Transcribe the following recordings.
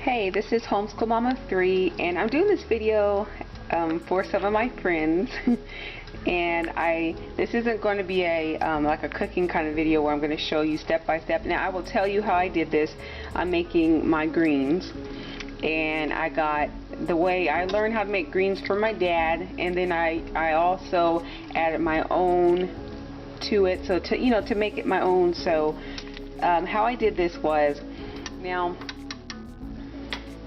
Hey, this is Homeschool Mama 3, and I'm doing this video for some of my friends. And this isn't going to be a like a cooking kind of video where I'm going to show you step by step. Now I will tell you how I did this. I'm making my greens, and I got the way I learned how to make greens from my dad, and then I also added my own to it, so to make it my own. So how I did this was, now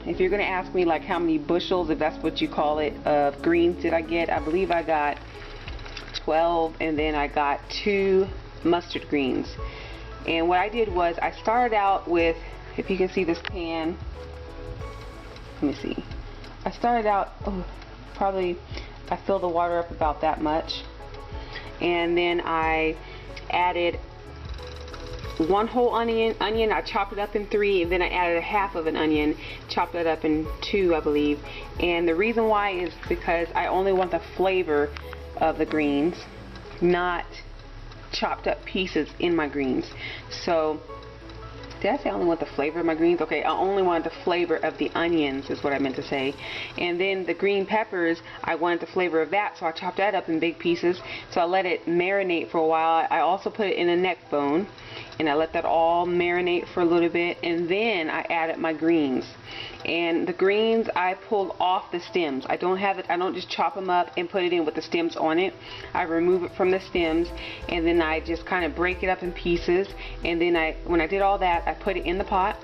if you're going to ask me like how many bushels, if that's what you call it, of greens did I get, I believe I got 12, and then I got 2 mustard greens. And what I did was I started out with, if you can see this pan, let me see, I started out, probably I filled the water up about that much, and then I added 1 whole onion. I chopped it up in 3, and then I added a half of an onion, chopped it up in 2, I believe. And the reason why is because I only want the flavor of the greens, not chopped up pieces in my greens. So did I say I only want the flavor of my greens? Okay, I only wanted the flavor of the onions is what I meant to say. And then the green peppers, I wanted the flavor of that, so I chopped that up in big pieces. So I let it marinate for a while. I also put it in a neck bone, and I let that all marinate for a little bit, and then I added my greens. And the greens, I pulled off the stems. I don't just chop them up and put it in with the stems on it. I remove it from the stems, and then I just kind of break it up in pieces. And then when I did all that, I put it in the pot,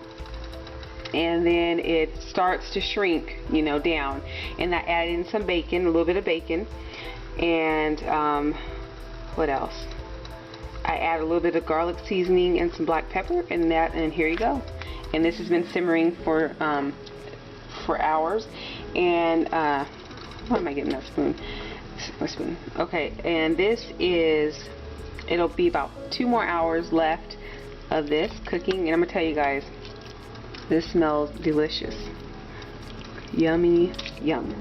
and then it starts to shrink, down. And I added in some bacon, a little bit of bacon, and what else? I add a little bit of garlic seasoning and some black pepper, and here you go. And this has been simmering for hours. And why am I getting that spoon? My spoon. Okay, and it'll be about 2 more hours left of this cooking, and I'm gonna tell you guys, this smells delicious. Yummy, yum.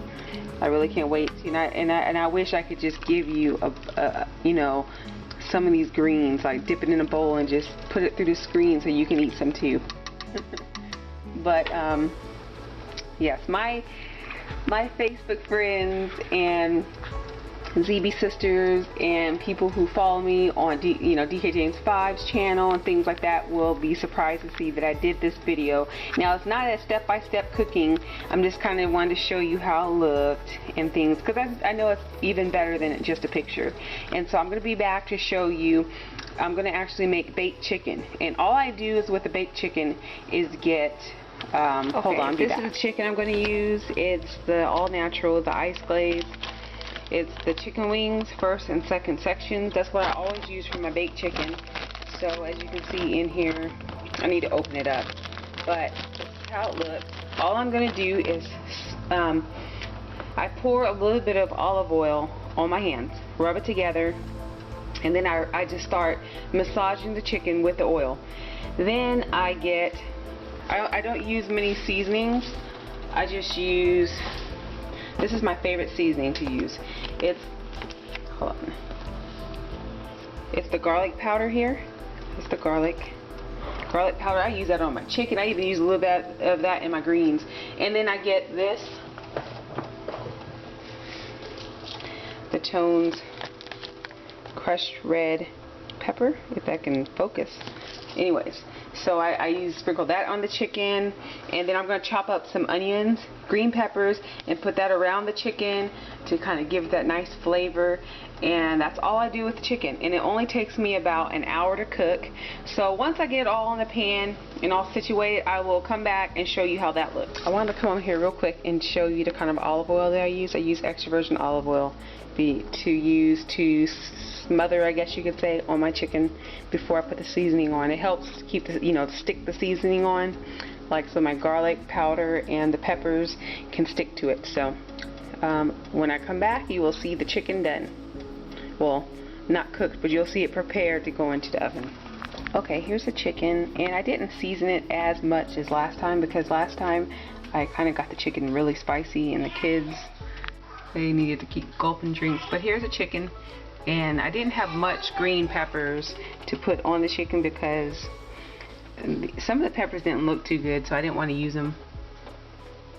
I really can't wait. And I wish I could just give you some of these greens, like dip it in a bowl and just put it through the screen so you can eat some too. But yes, my Facebook friends and ZB sisters and people who follow me on DK James 5's channel and things like that will be surprised to see that I did this video. Now it's not a step-by-step cooking. I'm just kind of wanted to show you how it looked and things, because I know it's even better than just a picture. And so I'm going to be back to show you. I'm going to actually make baked chicken, and all I do is with the baked chicken is get hold on, this is the chicken I'm going to use. It's the all natural, the ice glaze. It's the chicken wings, first and second sections. That's what I always use for my baked chicken. So as you can see in here, I need to open it up, but this is how it looks. All I'm going to do is I pour a little bit of olive oil on my hands, rub it together, and then I just start massaging the chicken with the oil. Then I don't use many seasonings. I just use, this is my favorite seasoning to use. It's the garlic powder here. It's the garlic powder. I use that on my chicken. I even use a little bit of that in my greens. And then I get this, the Tone's crushed red pepper, if that can focus. Anyways, so I sprinkle that on the chicken, and then I'm going to chop up some onions, green peppers, and put that around the chicken to kind of give it that nice flavor. And that's all I do with the chicken, and it only takes me about an hour to cook. So once I get it all in the pan and all situated, I will come back and show you how that looks. I wanted to come over here real quick and show you the kind of olive oil that I use. I use extra virgin olive oil to smother, I guess you could say, on my chicken before I put the seasoning on. It helps keep the, stick the seasoning on, like so my garlic powder and the peppers can stick to it. So when I come back, you will see the chicken done. Well, not cooked, but you'll see it prepared to go into the oven. Okay, here's the chicken, and I didn't season it as much as last time, because last time I kind of got the chicken really spicy, and the kids, they needed to keep gulping drinks. But here's the chicken, and I didn't have much green peppers to put on the chicken because some of the peppers didn't look too good, so I didn't want to use them.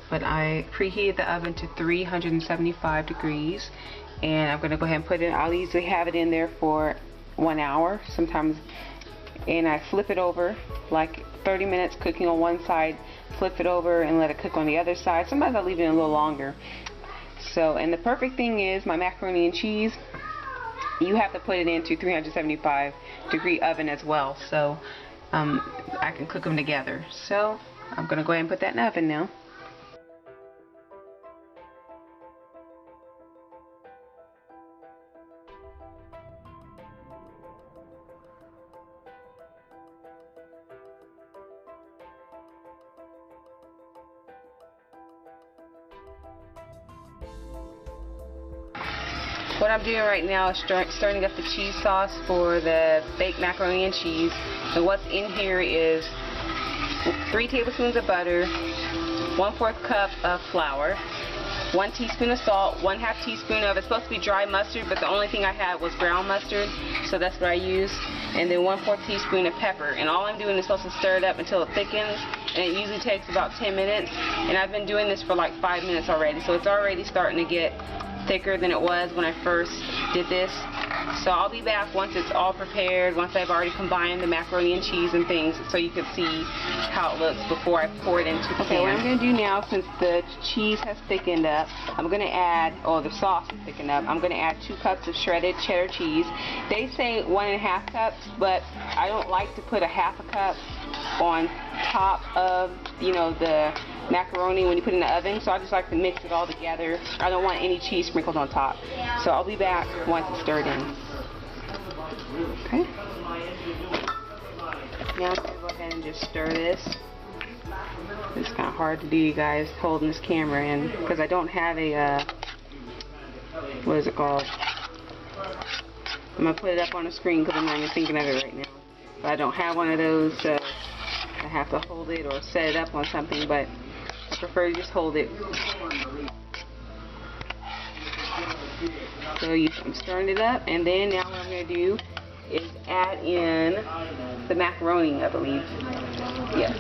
but I preheated the oven to 375 degrees, and I'm gonna go ahead and put it. I'll usually have it in there for 1 hour sometimes, and I flip it over like 30 minutes cooking on one side, flip it over and let it cook on the other side. Sometimes I'll leave it in a little longer. So, and the perfect thing is my macaroni and cheese, you have to put it into 375 degree oven as well, so I can cook them together. So I'm gonna go ahead and put that in the oven now. What I'm doing right now is stirring up the cheese sauce for the baked macaroni and cheese. And what's in here is 3 tablespoons of butter, 1/4 cup of flour, 1 teaspoon of salt, 1/2 teaspoon of, it's supposed to be dry mustard, but the only thing I had was ground mustard, so that's what I used, and then 1/4 teaspoon of pepper. And all I'm doing is supposed to stir it up until it thickens, and it usually takes about 10 minutes, and I've been doing this for like 5 minutes already, so it's already starting to get thicker than it was when I first did this. So I'll be back once it's all prepared, once I've already combined the macaroni and cheese and things, so you can see how it looks before I pour it into the pan. Okay, what I'm going to do now, since the cheese has thickened up, I'm going to add, or the sauce is thickened up, I'm going to add 2 cups of shredded cheddar cheese. They say 1.5 cups, but I don't like to put 1/2 cup on top of, you know, the macaroni when you put it in the oven, so I just like to mix it all together. I don't want any cheese sprinkled on top. So I'll be back once it's stirred in. Okay. Now I'm going to go ahead and just stir this. It's kind of hard to do, you guys, holding this camera in, because I don't have a, what is it called? I'm going to put it up on the screen because I'm not even thinking of it right now. But I don't have one of those, so I have to hold it or set it up on something, but I prefer to just hold it. So I'm stirring it up, and then now what I'm going to do is add in the macaroni, I believe. Yes.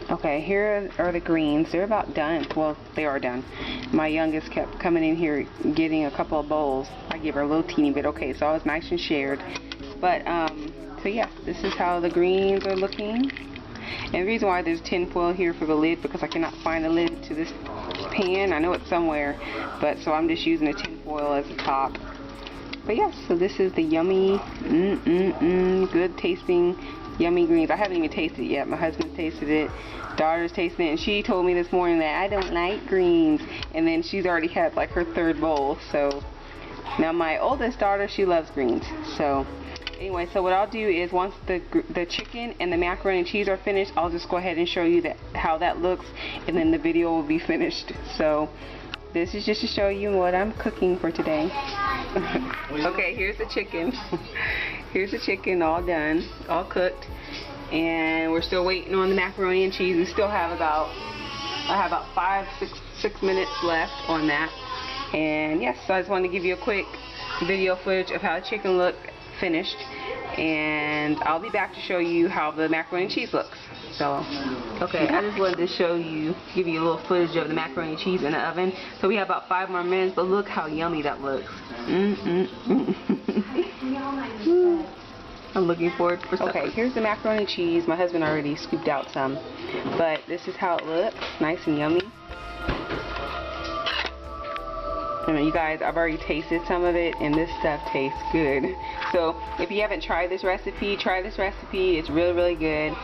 Okay, here are the greens. They're about done. Well, they are done. My youngest kept coming in here getting a couple of bowls. I gave her a little teeny bit. Okay, so I was nice and shared. But, so yeah, this is how the greens are looking. And the reason why there's tin foil here for the lid, because I cannot find a lid to this pan. I know it's somewhere, but so I'm just using the tin foil as the top. But yeah, so this is the yummy, good tasting, yummy greens. I haven't even tasted it yet. My husband tasted it, daughter's tasting it, and she told me this morning that I don't like greens, and then she's already had like her 3rd bowl. So now my oldest daughter, she loves greens. So anyway, so what I'll do is once the chicken and the macaroni and cheese are finished, I'll just go ahead and show you how that looks, and then the video will be finished. So this is just to show you what I'm cooking for today. Okay, here's the chicken. Here's the chicken all done, all cooked, and we're still waiting on the macaroni and cheese. We still have about, I have about 5-6 minutes left on that. And yes, so I just wanted to give you a quick video footage of how the chicken looked finished, and I'll be back to show you how the macaroni and cheese looks. So, okay, I just wanted to show you, give you a little footage of the macaroni and cheese in the oven. So we have about 5 more minutes, but look how yummy that looks. I'm looking forward for supper. Okay, here's the macaroni and cheese. My husband already scooped out some, but this is how it looks, nice and yummy. And you guys, I've already tasted some of it, and this stuff tastes good. So if you haven't tried this recipe, try this recipe. It's really, really good.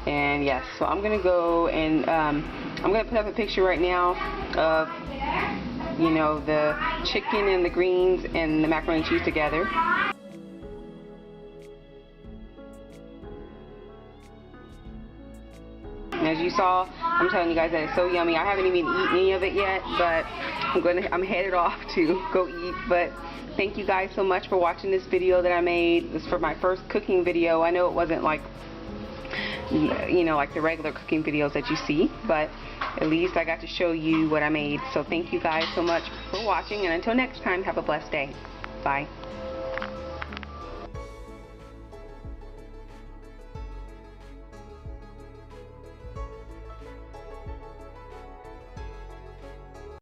And yes, so I'm gonna go and I'm gonna put up a picture right now of, you know, the chicken and the greens and the macaroni and cheese together. And as you saw, I'm telling you guys that it's so yummy. I haven't even eaten any of it yet, but I'm headed off to go eat. But thank you guys so much for watching this video that I made. This is for my first cooking video. I know it wasn't like, you know, like the regular cooking videos that you see, but at least I got to show you what I made. So thank you guys so much for watching, and until next time, have a blessed day. Bye.